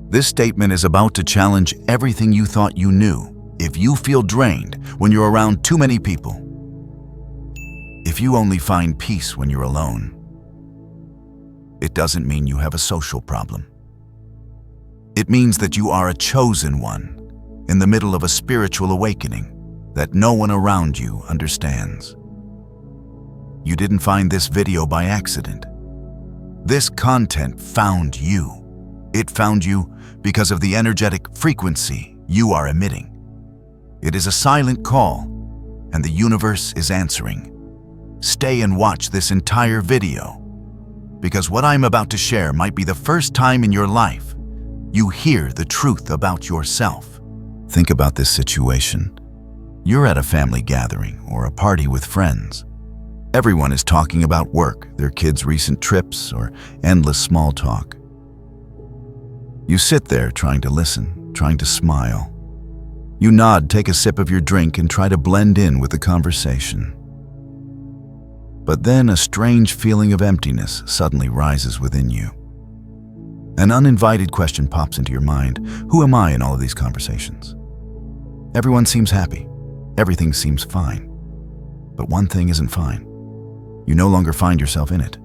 This statement is about to challenge everything you thought you knew. If you feel drained when you're around too many people, if you only find peace when you're alone, it doesn't mean you have a social problem. It means that you are a chosen one in the middle of a spiritual awakening that no one around you understands. You didn't find this video by accident. This content found you. It found you because of the energetic frequency you are emitting. It is a silent call, and the universe is answering. Stay and watch this entire video, because what I'm about to share might be the first time in your life you hear the truth about yourself. Think about this situation. You're at a family gathering or a party with friends. Everyone is talking about work, their kids' recent trips, or endless small talk. You sit there trying to listen, trying to smile. You nod, take a sip of your drink, and try to blend in with the conversation. But then a strange feeling of emptiness suddenly rises within you. An uninvited question pops into your mind. Who am I in all of these conversations? Everyone seems happy. Everything seems fine. But one thing isn't fine. You no longer find yourself in it.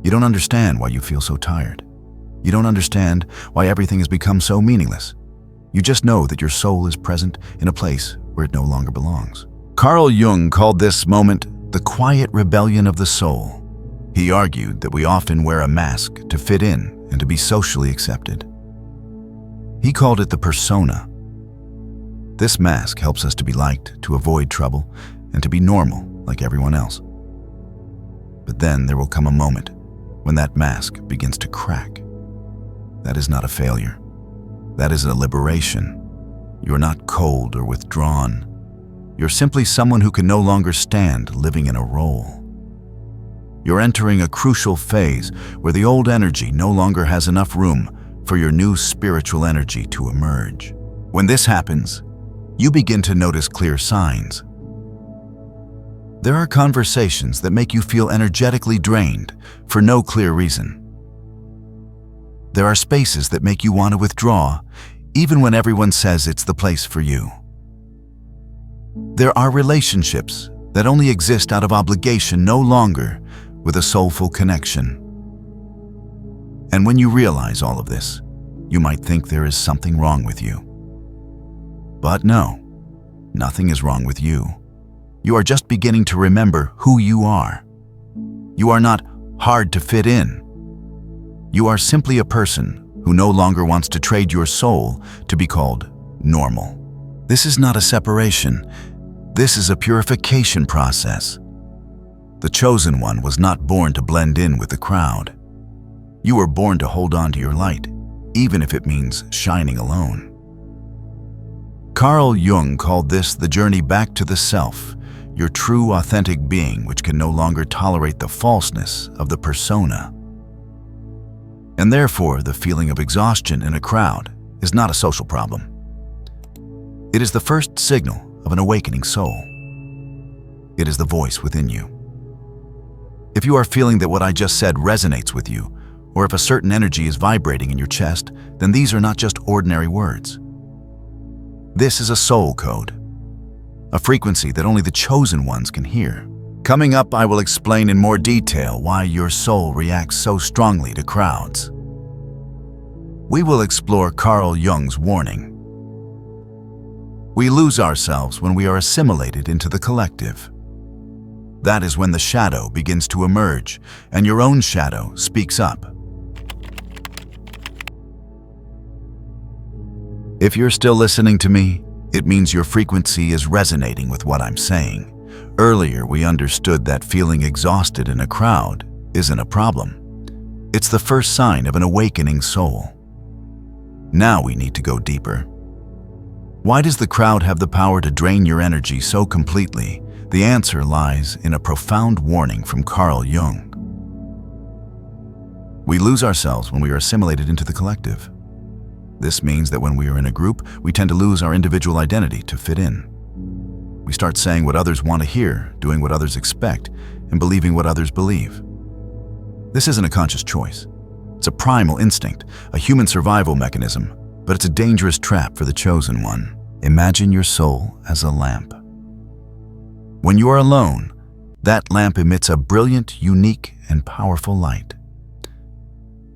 You don't understand why you feel so tired. You don't understand why everything has become so meaningless. You just know that your soul is present in a place where it no longer belongs. Carl Jung called this moment the quiet rebellion of the soul. He argued that we often wear a mask to fit in and to be socially accepted. He called it the persona. This mask helps us to be liked, to avoid trouble, and to be normal like everyone else. But then there will come a moment when that mask begins to crack. That is not a failure. That is a liberation. You're not cold or withdrawn. You're simply someone who can no longer stand living in a role. You're entering a crucial phase where the old energy no longer has enough room for your new spiritual energy to emerge. When this happens, you begin to notice clear signs. There are conversations that make you feel energetically drained for no clear reason. There are spaces that make you want to withdraw, even when everyone says it's the place for you. There are relationships that only exist out of obligation, no longer with a soulful connection. And when you realize all of this, you might think there is something wrong with you. But no, nothing is wrong with you. You are just beginning to remember who you are. You are not hard to fit in. You are simply a person who no longer wants to trade your soul to be called normal. This is not a separation. This is a purification process. The chosen one was not born to blend in with the crowd. You were born to hold on to your light, even if it means shining alone. Carl Jung called this the journey back to the self, your true authentic being which can no longer tolerate the falseness of the persona. And therefore, the feeling of exhaustion in a crowd is not a social problem. It is the first signal of an awakening soul. It is the voice within you. If you are feeling that what I just said resonates with you, or if a certain energy is vibrating in your chest, then these are not just ordinary words. This is a soul code, a frequency that only the chosen ones can hear. Coming up, I will explain in more detail why your soul reacts so strongly to crowds. We will explore Carl Jung's warning. We lose ourselves when we are assimilated into the collective. That is when the shadow begins to emerge and your own shadow speaks up. If you're still listening to me, it means your frequency is resonating with what I'm saying. Earlier, we understood that feeling exhausted in a crowd isn't a problem. It's the first sign of an awakening soul. Now we need to go deeper. Why does the crowd have the power to drain your energy so completely? The answer lies in a profound warning from Carl Jung. We lose ourselves when we are assimilated into the collective. This means that when we are in a group, we tend to lose our individual identity to fit in. We start saying what others want to hear, doing what others expect, and believing what others believe. This isn't a conscious choice. It's a primal instinct, a human survival mechanism, but it's a dangerous trap for the chosen one. Imagine your soul as a lamp. When you are alone, that lamp emits a brilliant, unique, and powerful light.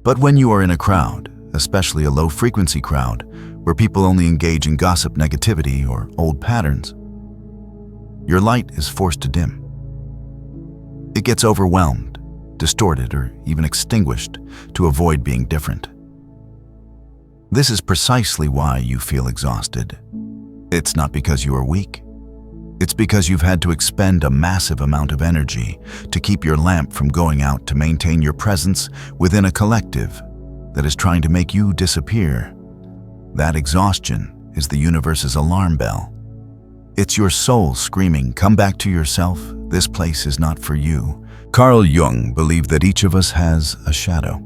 But when you are in a crowd, especially a low-frequency crowd, where people only engage in gossip, negativity, or old patterns, your light is forced to dim. It gets overwhelmed, distorted, or even extinguished to avoid being different. This is precisely why you feel exhausted. It's not because you are weak. It's because you've had to expend a massive amount of energy to keep your lamp from going out to maintain your presence within a collective that is trying to make you disappear. That exhaustion is the universe's alarm bell. It's your soul screaming, "Come back to yourself. This place is not for you." Carl Jung believed that each of us has a shadow.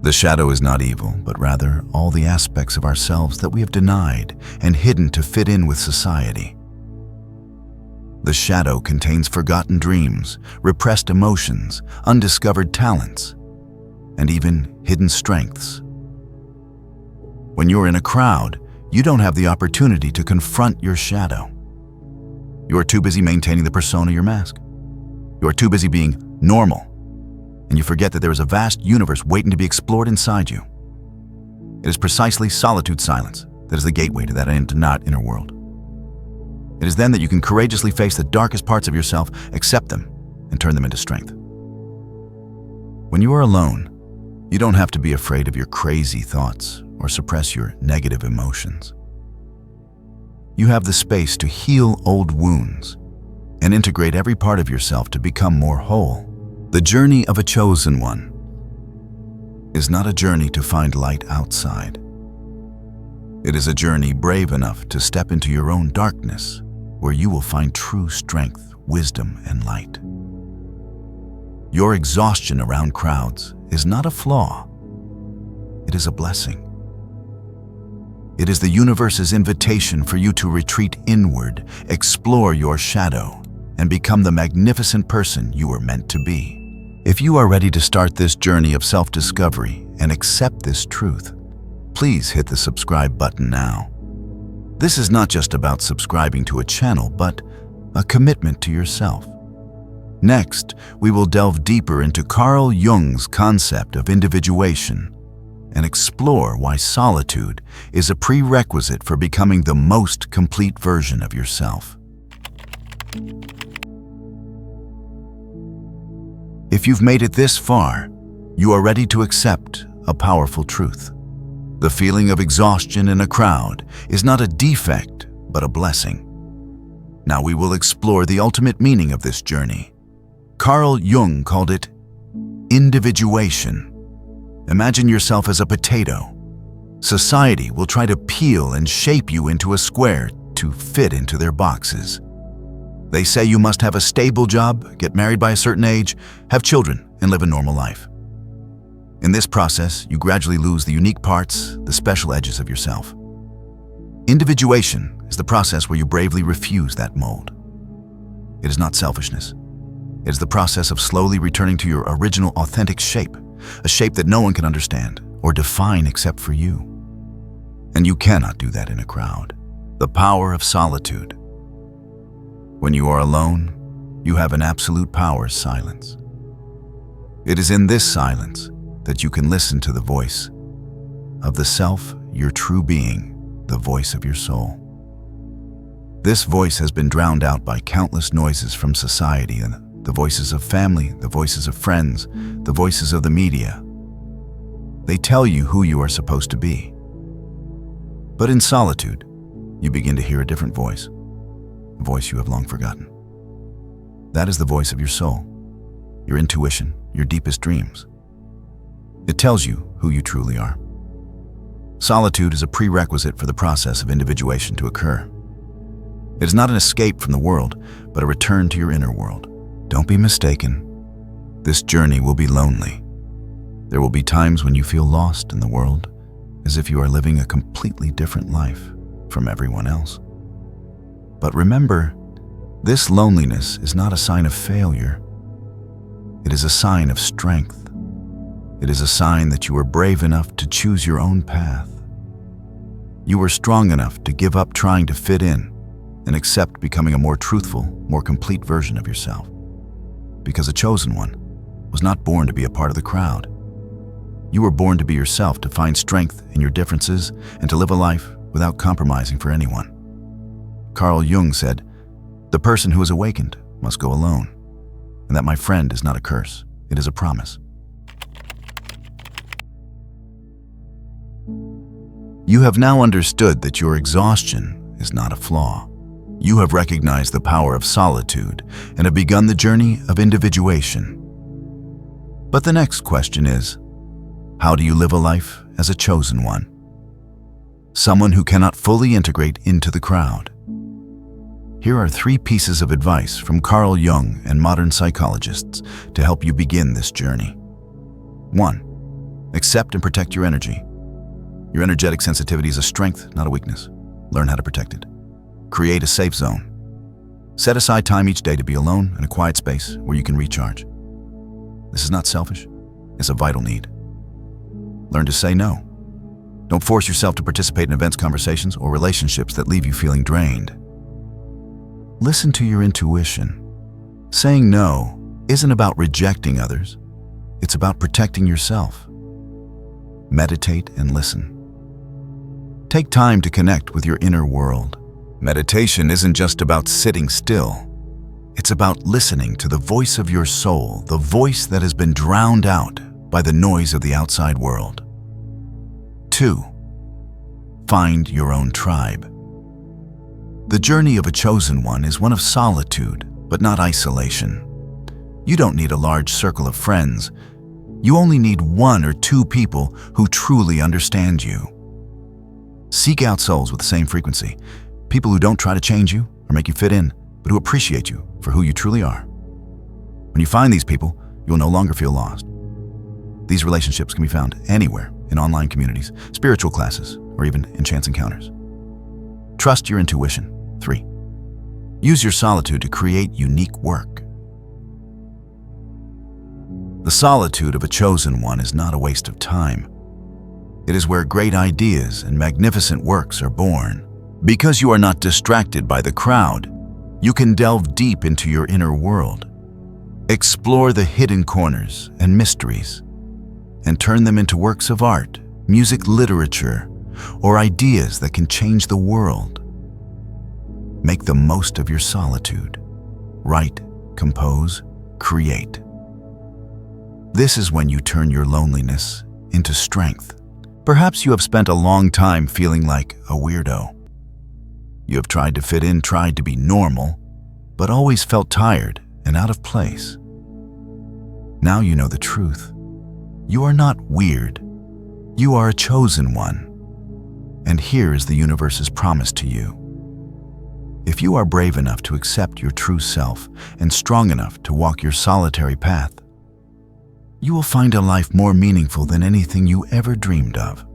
The shadow is not evil, but rather all the aspects of ourselves that we have denied and hidden to fit in with society. The shadow contains forgotten dreams, repressed emotions, undiscovered talents, and even hidden strengths. When you're in a crowd, you don't have the opportunity to confront your shadow. You're too busy maintaining the persona of your mask. You're too busy being normal, and you forget that there is a vast universe waiting to be explored inside you. It is precisely solitude silence that is the gateway to that inner world. It is then that you can courageously face the darkest parts of yourself, accept them, and turn them into strength. When you are alone, you don't have to be afraid of your crazy thoughts or suppress your negative emotions. You have the space to heal old wounds and integrate every part of yourself to become more whole. The journey of a chosen one is not a journey to find light outside. It is a journey brave enough to step into your own darkness, where you will find true strength, wisdom, and light. Your exhaustion around crowds is not a flaw. It is a blessing. It is the universe's invitation for you to retreat inward, explore your shadow, and become the magnificent person you were meant to be. If you are ready to start this journey of self-discovery and accept this truth, please hit the subscribe button now. This is not just about subscribing to a channel, but a commitment to yourself. Next, we will delve deeper into Carl Jung's concept of individuation and explore why solitude is a prerequisite for becoming the most complete version of yourself. If you've made it this far, you are ready to accept a powerful truth. The feeling of exhaustion in a crowd is not a defect, but a blessing. Now we will explore the ultimate meaning of this journey. Carl Jung called it individuation. Imagine yourself as a potato. Society will try to peel and shape you into a square to fit into their boxes. They say you must have a stable job, get married by a certain age, have children, and live a normal life. In this process, you gradually lose the unique parts, the special edges of yourself. Individuation is the process where you bravely refuse that mold. It is not selfishness. It is the process of slowly returning to your original authentic shape, a shape that no one can understand or define except for you. And you cannot do that in a crowd. The power of solitude. When you are alone, you have an absolute power of silence. It is in this silence that you can listen to the voice of the self, your true being, the voice of your soul. This voice has been drowned out by countless noises from society, and the voices of family, the voices of friends, the voices of the media. They tell you who you are supposed to be. But in solitude, you begin to hear a different voice, a voice you have long forgotten. That is the voice of your soul, your intuition, your deepest dreams. It tells you who you truly are. Solitude is a prerequisite for the process of individuation to occur. It is not an escape from the world, but a return to your inner world. Don't be mistaken. This journey will be lonely. There will be times when you feel lost in the world, as if you are living a completely different life from everyone else. But remember, this loneliness is not a sign of failure. It is a sign of strength. It is a sign that you are brave enough to choose your own path. You are strong enough to give up trying to fit in and accept becoming a more truthful, more complete version of yourself. Because a chosen one was not born to be a part of the crowd. You were born to be yourself, to find strength in your differences, and to live a life without compromising for anyone. Carl Jung said, "The person who is awakened must go alone," and that my friend is not a curse, it is a promise. You have now understood that your exhaustion is not a flaw. You have recognized the power of solitude and have begun the journey of individuation. But the next question is, how do you live a life as a chosen one? Someone who cannot fully integrate into the crowd. Here are 3 pieces of advice from Carl Jung and modern psychologists to help you begin this journey. 1. Accept and protect your energy. Your energetic sensitivity is a strength, not a weakness. Learn how to protect it. Create a safe zone. Set aside time each day to be alone in a quiet space where you can recharge. This is not selfish, it's a vital need. Learn to say no. Don't force yourself to participate in events, conversations, or relationships that leave you feeling drained. Listen to your intuition. Saying no isn't about rejecting others, it's about protecting yourself. Meditate and listen. Take time to connect with your inner world. Meditation isn't just about sitting still. It's about listening to the voice of your soul, the voice that has been drowned out by the noise of the outside world. 2. Find your own tribe. The journey of a chosen one is one of solitude, but not isolation. You don't need a large circle of friends. You only need 1 or 2 people who truly understand you. Seek out souls with the same frequency, people who don't try to change you or make you fit in, but who appreciate you for who you truly are. When you find these people, you'll no longer feel lost. These relationships can be found anywhere, in online communities, spiritual classes, or even in chance encounters. Trust your intuition. 3. Use your solitude to create unique work. The solitude of a chosen one is not a waste of time. It is where great ideas and magnificent works are born. Because you are not distracted by the crowd, you can delve deep into your inner world. Explore the hidden corners and mysteries, and turn them into works of art, music, literature, or ideas that can change the world. Make the most of your solitude. Write, compose, create. This is when you turn your loneliness into strength. Perhaps you have spent a long time feeling like a weirdo. You have tried to fit in, tried to be normal, but always felt tired and out of place. Now you know the truth. You are not weird. You are a chosen one. And here is the universe's promise to you. If you are brave enough to accept your true self and strong enough to walk your solitary path, you will find a life more meaningful than anything you ever dreamed of.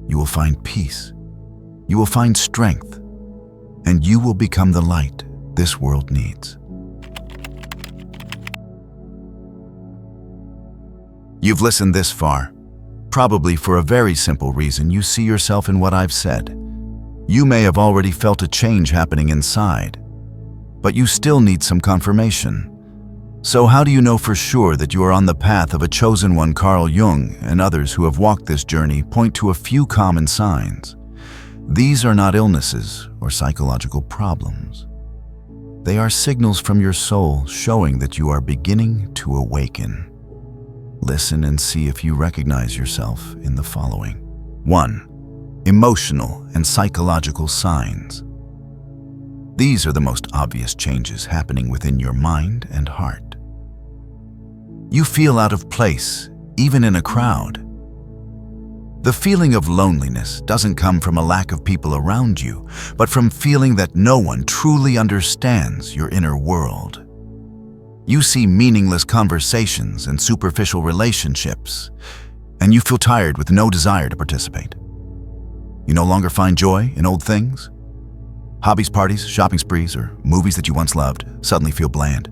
You will find peace. You will find strength. And you will become the light this world needs. You've listened this far, probably for a very simple reason. You see yourself in what I've said. You may have already felt a change happening inside, but you still need some confirmation. So how do you know for sure that you are on the path of a chosen one? Carl Jung and others who have walked this journey point to a few common signs. These are not illnesses or psychological problems. They are signals from your soul showing that you are beginning to awaken. Listen and see if you recognize yourself in the following. 1. Emotional and psychological signs. These are the most obvious changes happening within your mind and heart. You feel out of place, even in a crowd. The feeling of loneliness doesn't come from a lack of people around you, but from feeling that no one truly understands your inner world. You see meaningless conversations and superficial relationships, and you feel tired with no desire to participate. You no longer find joy in old things. Hobbies, parties, shopping sprees, or movies that you once loved suddenly feel bland.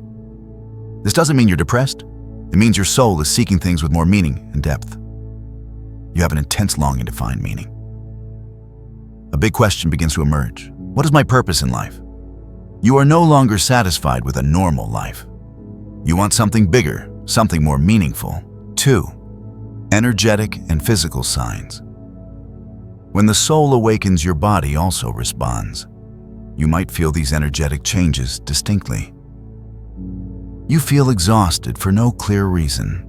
This doesn't mean you're depressed. It means your soul is seeking things with more meaning and depth. You have an intense longing to find meaning. A big question begins to emerge. What is my purpose in life? You are no longer satisfied with a normal life. You want something bigger, something more meaningful. 2. Energetic and physical signs. When the soul awakens, your body also responds. You might feel these energetic changes distinctly. You feel exhausted for no clear reason.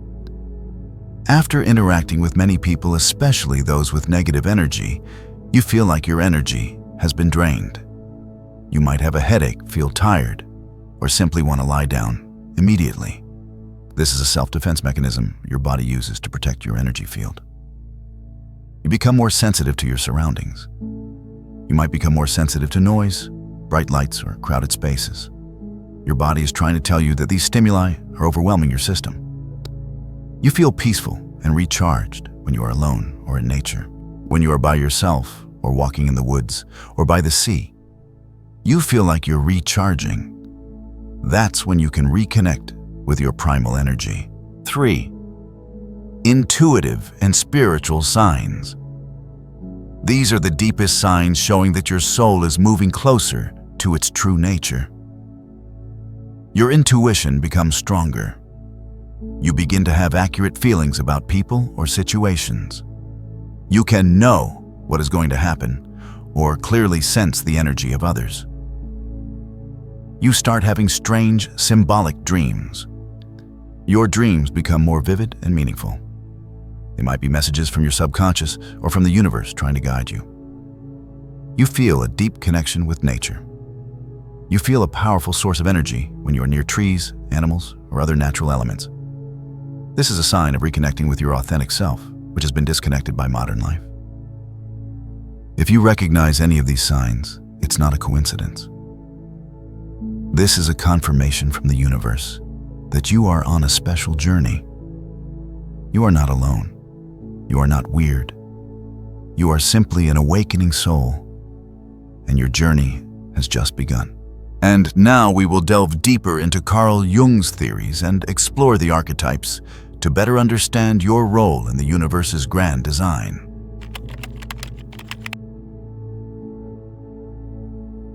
After interacting with many people, especially those with negative energy, you feel like your energy has been drained. You might have a headache, feel tired, or simply want to lie down immediately. This is a self-defense mechanism your body uses to protect your energy field. You become more sensitive to your surroundings. You might become more sensitive to noise, bright lights, or crowded spaces. Your body is trying to tell you that these stimuli are overwhelming your system. You feel peaceful and recharged when you are alone or in nature. When you are by yourself or walking in the woods or by the sea, you feel like you're recharging. That's when you can reconnect with your primal energy. 3. Intuitive and spiritual signs. These are the deepest signs showing that your soul is moving closer to its true nature. Your intuition becomes stronger. You begin to have accurate feelings about people or situations. You can know what is going to happen or clearly sense the energy of others. You start having strange, symbolic dreams. Your dreams become more vivid and meaningful. They might be messages from your subconscious or from the universe trying to guide you. You feel a deep connection with nature. You feel a powerful source of energy when you are near trees, animals, or other natural elements. This is a sign of reconnecting with your authentic self, which has been disconnected by modern life. If you recognize any of these signs, it's not a coincidence. This is a confirmation from the universe that you are on a special journey. You are not alone. You are not weird. You are simply an awakening soul, and your journey has just begun. And now we will delve deeper into Carl Jung's theories and explore the archetypes to better understand your role in the universe's grand design.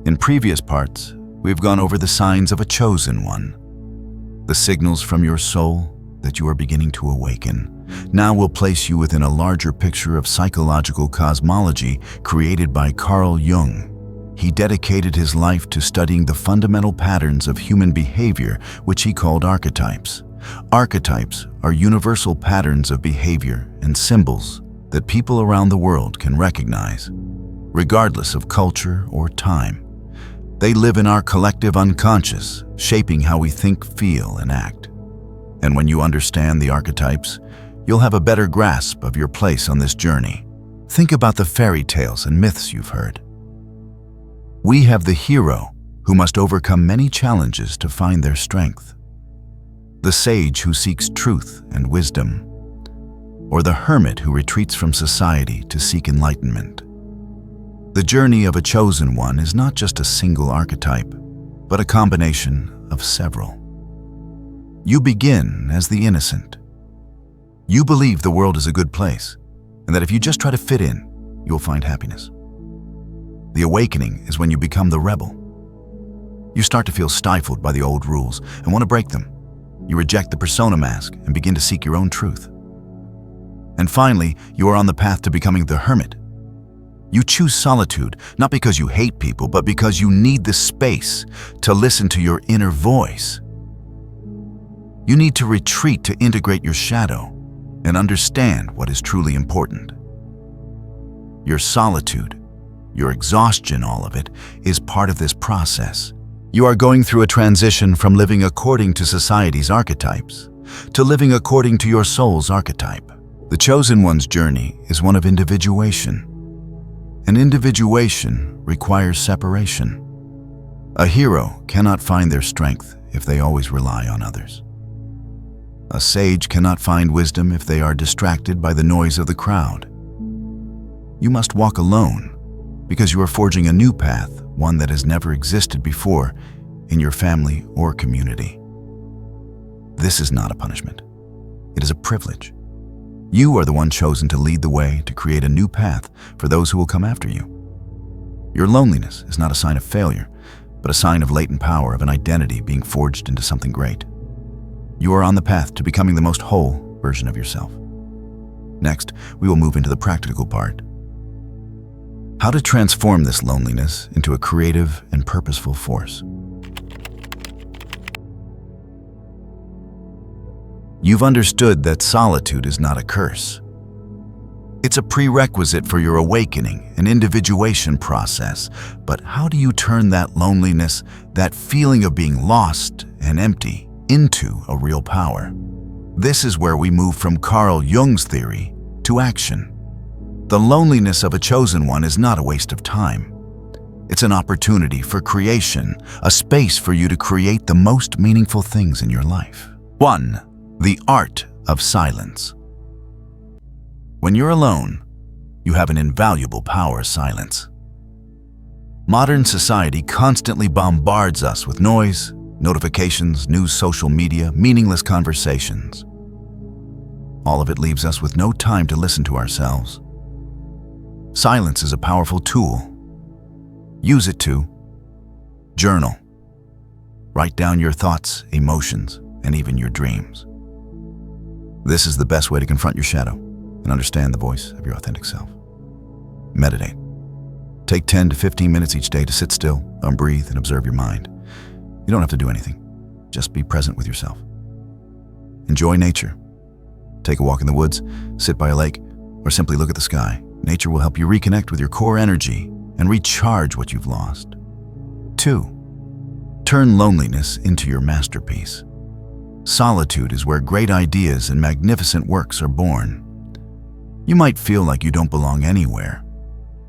In previous parts, we've gone over the signs of a chosen one, the signals from your soul that you are beginning to awaken. Now we'll place you within a larger picture of psychological cosmology created by Carl Jung. He dedicated his life to studying the fundamental patterns of human behavior, which he called archetypes. Archetypes are universal patterns of behavior and symbols that people around the world can recognize, regardless of culture or time. They live in our collective unconscious, shaping how we think, feel, and act. And when you understand the archetypes, you'll have a better grasp of your place on this journey. Think about the fairy tales and myths you've heard. We have the hero who must overcome many challenges to find their strength, the sage who seeks truth and wisdom, or the hermit who retreats from society to seek enlightenment. The journey of a chosen one is not just a single archetype, but a combination of several. You begin as the innocent. You believe the world is a good place, and that if you just try to fit in, you'll find happiness. The awakening is when you become the rebel. You start to feel stifled by the old rules and want to break them. You reject the persona mask and begin to seek your own truth. And finally, you are on the path to becoming the hermit. You choose solitude, not because you hate people, but because you need the space to listen to your inner voice. You need to retreat to integrate your shadow and understand what is truly important. Your solitude, your exhaustion, all of it, is part of this process. You are going through a transition from living according to society's archetypes to living according to your soul's archetype. The chosen one's journey is one of individuation. And individuation requires separation. A hero cannot find their strength if they always rely on others. A sage cannot find wisdom if they are distracted by the noise of the crowd. You must walk alone because you are forging a new path, one that has never existed before in your family or community. This is not a punishment. It is a privilege. You are the one chosen to lead the way, to create a new path for those who will come after you. Your loneliness is not a sign of failure, but a sign of latent power, of an identity being forged into something great. You are on the path to becoming the most whole version of yourself. Next, we will move into the practical part. How to transform this loneliness into a creative and purposeful force. You've understood that solitude is not a curse. It's a prerequisite for your awakening, an individuation process. But how do you turn that loneliness, that feeling of being lost and empty, into a real power? This is where we move from Carl Jung's theory to action. The loneliness of a chosen one is not a waste of time. It's an opportunity for creation, a space for you to create the most meaningful things in your life. 1. The art of silence. When you're alone, you have an invaluable power: silence. Modern society constantly bombards us with noise, notifications, news, social media, meaningless conversations. All of it leaves us with no time to listen to ourselves. Silence is a powerful tool. Use it to journal. Write down your thoughts, emotions, and even your dreams. This is the best way to confront your shadow and understand the voice of your authentic self. Meditate. Take 10 to 15 minutes each day to sit still, breathe, and observe your mind. You don't have to do anything. Just be present with yourself. Enjoy nature. Take a walk in the woods, sit by a lake, or simply look at the sky. Nature will help you reconnect with your core energy and recharge what you've lost. 2. Turn loneliness into your masterpiece. Solitude is where great ideas and magnificent works are born. You might feel like you don't belong anywhere,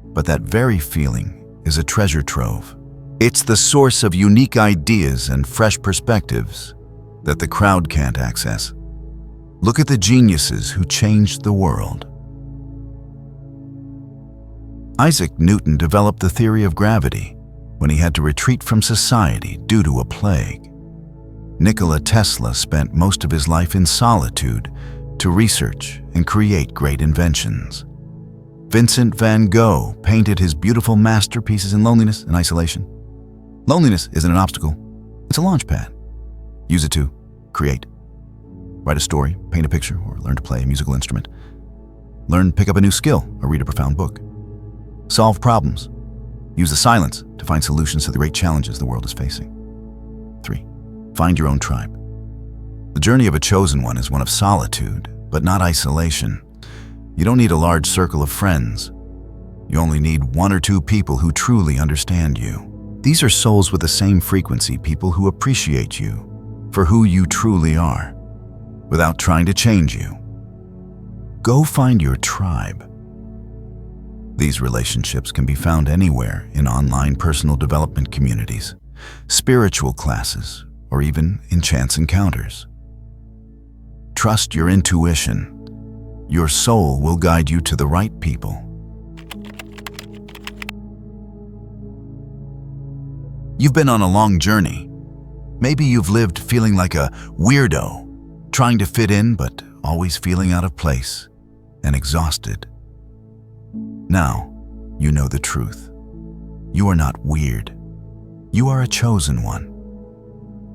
but that very feeling is a treasure trove. It's the source of unique ideas and fresh perspectives that the crowd can't access. Look at the geniuses who changed the world. Isaac Newton developed the theory of gravity when he had to retreat from society due to a plague. Nikola Tesla spent most of his life in solitude to research and create great inventions. Vincent van Gogh painted his beautiful masterpieces in loneliness and isolation. Loneliness isn't an obstacle, it's a launch pad. Use it to create. Write a story, paint a picture, or learn to play a musical instrument. Learn to pick up a new skill or read a profound book. Solve problems. Use the silence to find solutions to the great challenges the world is facing. 3. Find your own tribe. The journey of a chosen one is one of solitude, but not isolation. You don't need a large circle of friends. You only need 1 or 2 people who truly understand you. These are souls with the same frequency, people who appreciate you for who you truly are, without trying to change you. Go find your tribe. These relationships can be found anywhere, in online personal development communities, spiritual classes, or even in chance encounters. Trust your intuition. Your soul will guide you to the right people. You've been on a long journey. Maybe you've lived feeling like a weirdo, trying to fit in but always feeling out of place and exhausted. Now, you know the truth. You are not weird. You are a chosen one.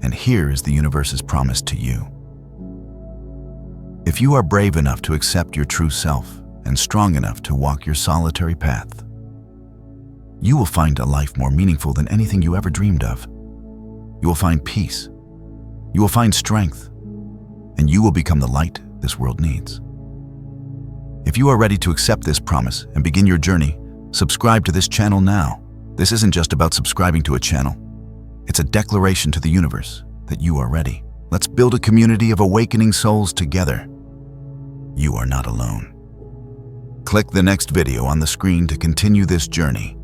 And here is the universe's promise to you. If you are brave enough to accept your true self and strong enough to walk your solitary path, you will find a life more meaningful than anything you ever dreamed of. You will find peace. You will find strength. And you will become the light this world needs. If you are ready to accept this promise and begin your journey, subscribe to this channel now. This isn't just about subscribing to a channel. It's a declaration to the universe that you are ready. Let's build a community of awakening souls together. You are not alone. Click the next video on the screen to continue this journey.